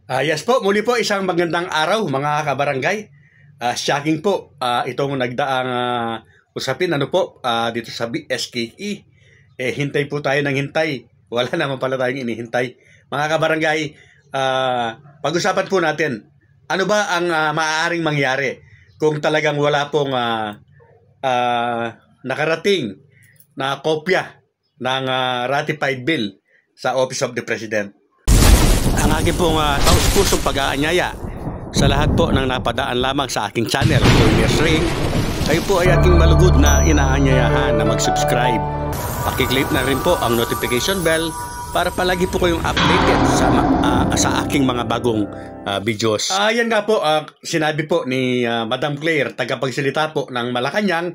Yes po, muli po isang magandang araw mga kabarangay. Shocking po itong nagdaang usapin dito sa SKE. Hintay po tayo ng hintay. Wala naman pala tayong inihintay. Mga kabarangay, pag-usapan po natin, ano ba ang maaaring mangyari kung talagang wala pong nakarating na kopya ng ratified bill sa Office of the President. Ang aking pong taus-pusong pag-aanyaya sa lahat po ng napadaan lamang sa aking channel, Junior's Ring, kayo po ay aking malugod na inaanyayahan na mag-subscribe. Pakiclick na rin po ang notification bell para palagi po kayong updated sa aking mga bagong videos. Yan nga po, sinabi po ni Madam Claire, tagapagsalita po ng Malacanang,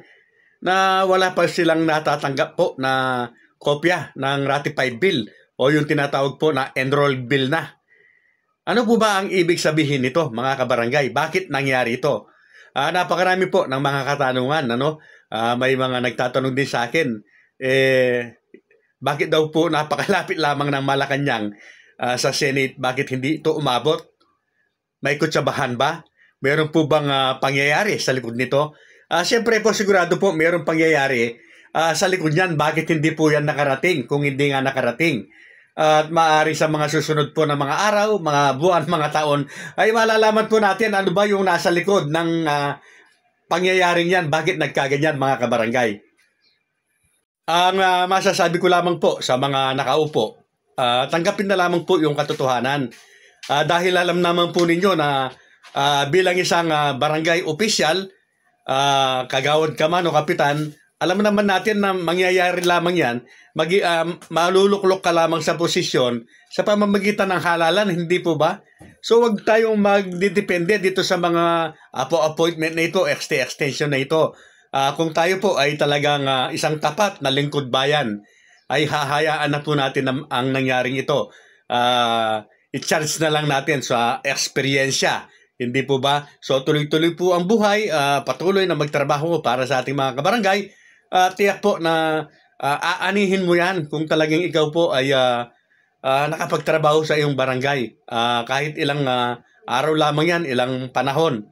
na wala pa silang natatanggap po na kopya ng ratified bill o yung tinatawag po na enrolled bill na. Ano po ba ang ibig sabihin nito, mga kabarangay? Bakit nangyari ito? Napakarami po ng mga katanungan. May mga nagtatanong din sa akin, bakit daw po napakalapit lamang ng Malacanang sa Senate? Bakit hindi ito umabot? May kutsabahan ba? Meron po bang pangyayari sa likod nito? Siyempre po, sigurado po mayroong pangyayari sa likod niyan. Bakit hindi po yan nakarating kung hindi nga nakarating? At maaari sa mga susunod po na mga araw, mga buwan, mga taon, ay malalaman po natin ano ba yung nasa likod ng pangyayaring yan. Bakit nagkaganyan, mga kabarangay? Ang masasabi ko lamang po sa mga nakaupo, tanggapin na lamang po yung katotohanan. Dahil alam naman po ninyo na bilang isang barangay official, kagawad ka man o kapitan, alam naman natin na mangyayari lamang yan, maluluklok ka lamang sa posisyon sa pamamagitan ng halalan, hindi po ba? So wag tayong magdidepende dito sa mga appointment na ito, extension na ito. Kung tayo po ay talagang isang tapat na lingkod bayan, ay hahayaan na po natin ang nangyaring ito. I-charge na lang natin sa eksperyensya. Hindi po ba? So tuloy-tuloy po ang buhay, patuloy na magtrabaho para sa ating mga kabarangay. Tiyak po na aanihin mo yan kung talagang ikaw po ay nakapagtrabaho sa iyong barangay. Kahit ilang araw lamang yan, ilang panahon.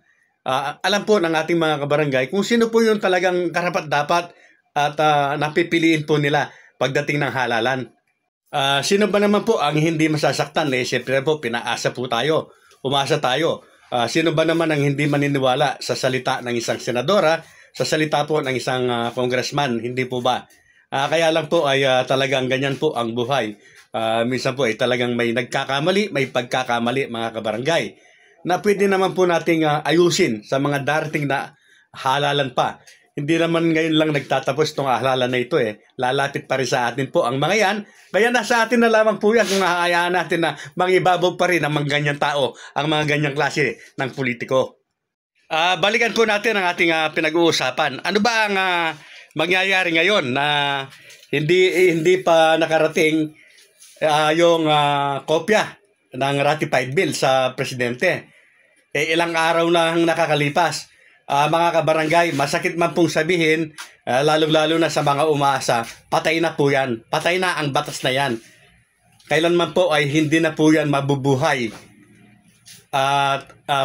Alam po ng ating mga kabarangay kung sino po yung talagang karapat-dapat at napipiliin po nila pagdating ng halalan. Sino ba naman po ang hindi masasaktan? Siyempre po, pinaasa po tayo, umasa tayo. Sino ba naman ang hindi maniniwala sa salita ng isang senadora, sa salita po ng isang congressman, hindi po ba? Kaya lang po ay talagang ganyan po ang buhay. Minsan po ay talagang may nagkakamali, may pagkakamali, mga kabarangay, na pwede naman po nating ayusin sa mga darating na halalan pa. Hindi naman ngayon lang nagtatapos itong halalan na ito Lalapit pa rin sa atin po ang mga yan. Kaya nasa atin na lamang po yan kung haayaan natin na mangibabaw pa rin ang mga ganyang tao, ang mga ganyang klase ng politiko. Balikan po natin ang ating pinag-uusapan. Ano ba ang mangyayari ngayon na hindi pa nakarating yung kopya ng ratified bill sa presidente? Ilang araw lang nakakalipas. Mga kabarangay, masakit man pong sabihin, lalo-lalo na sa mga umaasa, patay na po yan. Patay na ang batas na yan. Kailanman po ay hindi na po yan mabubuhay.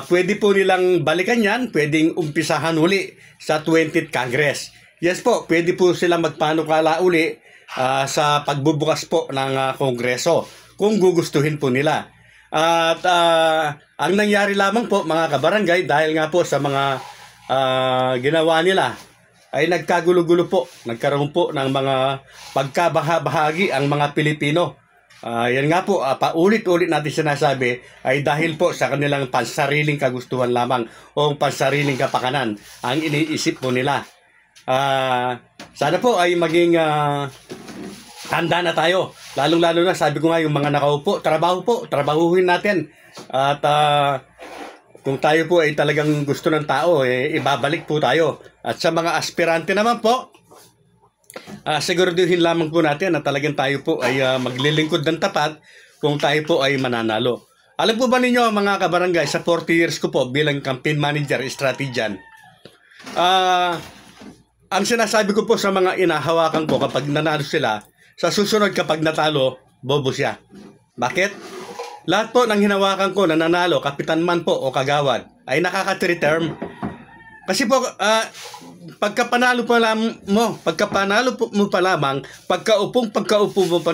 Pwede po nilang balikan yan, pwedeng umpisahan uli sa 20th Congress. Yes po, pwede po silang magpanukala uli sa pagbubukas po ng Kongreso kung gugustuhin po nila. At ang nangyari lamang po, mga kabarangay, dahil nga po sa mga ginawa nila, ay nagkagulo-gulo po, nagkaroon po ng mga pagkabahagi ang mga Pilipino. Yan nga po, paulit-ulit natin sinasabi ay dahil po sa kanilang pansariling kagustuhan lamang o pansariling kapakanan ang iniisip po nila. Sana po ay maging handa na tayo. Lalong-lalo na, sabi ko nga, yung mga nakaupo, trabahuhin natin. At kung tayo po ay talagang gusto ng tao, ibabalik po tayo. At sa mga aspirante naman po, siguraduhin lamang po natin na talagang tayo po ay maglilingkod ng tapat kung tayo po ay mananalo. Alam po ba ninyo, mga kabarangay, sa 40 years ko po bilang campaign manager, strategian, ang sinasabi ko po sa mga inahawakan ko kapag nanalo sila, sa susunod kapag natalo, bobo siya. Bakit? Lahat po ng hinawakan ko na nanalo, kapitan man po o kagawad, ay nakaka-3 term. Kasi po, pagka panalo mo pa lamang, pagkaupo mo pa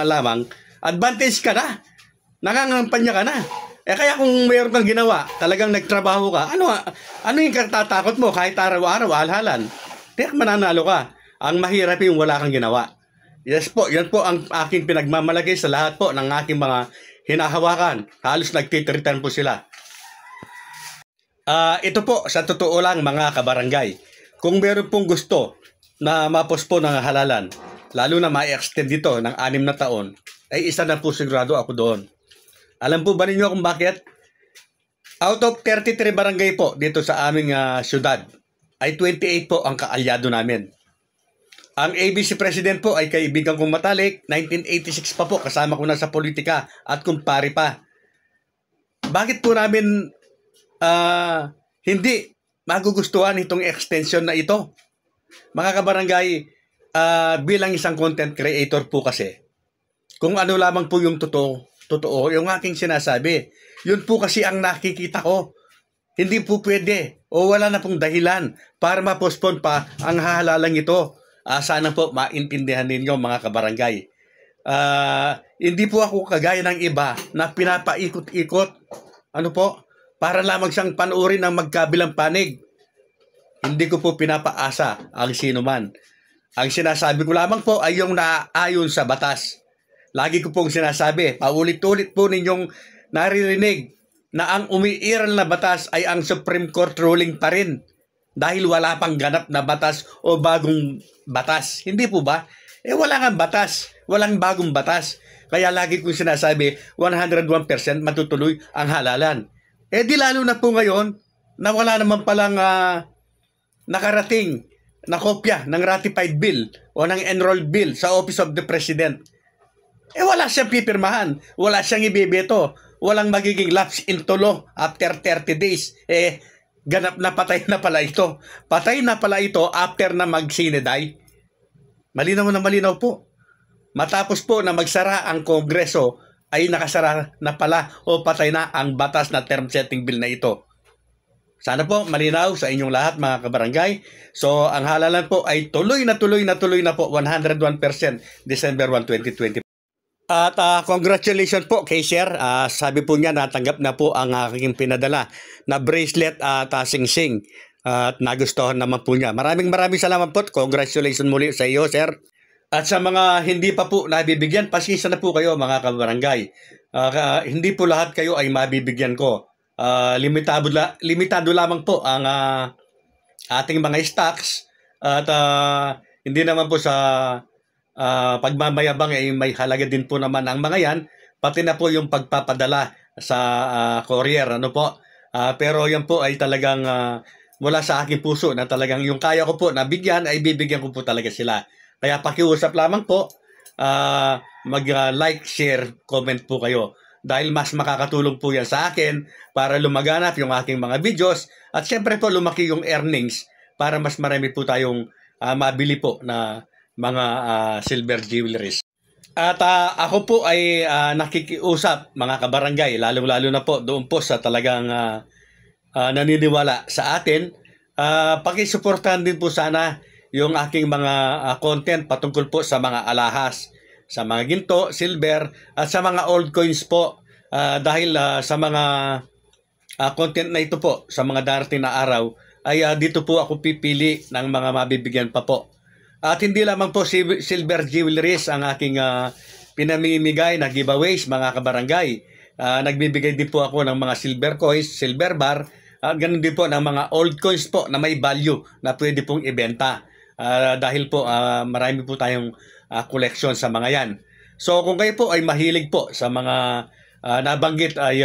lamang, advantage ka na. Nangangampanya ka na. Kaya kung mayroon kang ginawa, talagang nagtrabaho ka, ano yung katatakot mo kahit araw-araw, alhalan? Tiyak mananalo ka. Ang mahirap yung wala kang ginawa. Yes po, yan po ang aking pinagmamalagay sa lahat po ng aking mga hinahawakan. Halos nagtitritan po sila. Ito po, sa totoo lang mga kabarangay, kung meron pong gusto na mapostpone ng halalan, lalo na ma-extend dito ng 6 na taon, ay isa na po sigurado ako doon. Alam po ba ninyo kung bakit? Out of 33 barangay po dito sa aming syudad, ay 28 po ang kaalyado namin. Ang ABC President po ay kaibigan kong matalik, 1986 pa po, kasama ko na sa politika at kumpari pa. Bakit po namin hindi magugustuhan itong extension na ito? Mga kabarangay, bilang isang content creator po kasi, kung ano lamang po yung totoo, yung aking sinasabi. Yun po kasi ang nakikita ko. Hindi po pwede o wala na pong dahilan para ma-postpone pa ang halalang ito. Sana po maintindihan ninyo mga kabarangay. Hindi po ako kagaya ng iba na pinapaikot-ikot. Ano po? Para lamang siyang panuorin ng magkabilang panig. Hindi ko po pinapaasa ang sino man. Ang sinasabi ko lamang po ay yung naayon sa batas. Lagi ko pong sinasabi, paulit-ulit po ninyong naririnig na ang umiiral na batas ay ang Supreme Court ruling pa rin. Dahil wala pang ganap na batas o bagong batas. Hindi po ba? Wala nga batas. Walang bagong batas. Kaya lagi kong sinasabi, 101% matutuloy ang halalan. Di lalo na po ngayon na wala naman palang nakarating na kopya ng ratified bill o ng enrolled bill sa Office of the President. Wala siyang pipirmahan. Wala siyang ibibeto. Walang magiging lapse into law after 30 days. Ganap na patay na pala ito. Patay na pala ito after na mag-siniday. Malinaw na malinaw po. Matapos po na magsara ang Kongreso, ay nakasara na pala o patay na ang batas na term setting bill na ito. Sana po malinaw sa inyong lahat mga kabarangay. So ang halalan po ay tuloy na po 101% December 1, 2020. At congratulations po kay Sir. Sabi po niya natanggap na po ang aking pinadala na bracelet at sing-sing. At nagustuhan naman po niya. Maraming salamat po. Congratulations muli sa iyo, Sir. At sa mga hindi pa po nabibigyan, pasisa na po kayo mga kabarangay. Hindi po lahat kayo ay mabibigyan ko. Limitado lamang po ang ating mga stocks. At hindi naman po sa pagmamayabang ay may halaga din po naman ang mga yan, pati na po yung pagpapadala sa courier, ano po. Pero yan po ay talagang mula sa aking puso na talagang yung kaya ko po na bigyan ay bibigyan ko po talaga sila. Kaya pakiusap lamang po, mag-like, share, comment po kayo. Dahil mas makakatulong po yan sa akin para lumaganap yung aking mga videos at syempre po lumaki yung earnings para mas marami po tayong mabili po na mga silver jewelries. At ako po ay nakikiusap mga kabarangay, lalong-lalo na po doon po sa talagang naniniwala sa atin. Pakisuportahan din po sana yung aking mga content patungkol po sa mga alahas, sa mga ginto, silver, at sa mga old coins po. Dahil sa mga content na ito po, sa mga darating na araw, ay dito po ako pipili ng mga mabibigyan pa po. At hindi lamang po silver jewelries ang aking pinamimigay na giveaways mga kabarangay. Nagbibigay din po ako ng mga silver coins, silver bar, at ganun din po ng mga old coins po na may value na pwede pong ibenta. Dahil po marami po tayong collection sa mga yan. So kung kayo po ay mahilig po sa mga nabanggit ay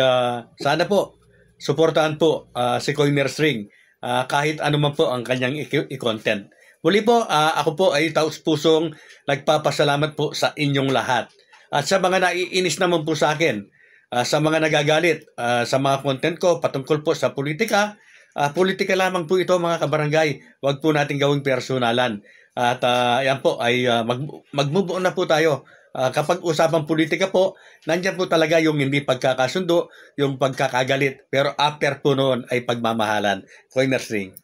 sana po suportahan po si Coiner String kahit ano man po ang kanyang i-content. Muli po, ako po ay taus-pusong nagpapasalamat po sa inyong lahat. At sa mga naiinis naman po sa akin, sa mga nagagalit, sa mga content ko patungkol po sa politika, politika lamang po ito mga kabarangay. Huwag po natin gawing personalan. At yan po ay mag-move on na po tayo. Kapag usapang politika po, nandiyan po talaga yung hindi pagkakasundo, yung pagkakagalit. Pero after po noon ay pagmamahalan. Coiners Ring.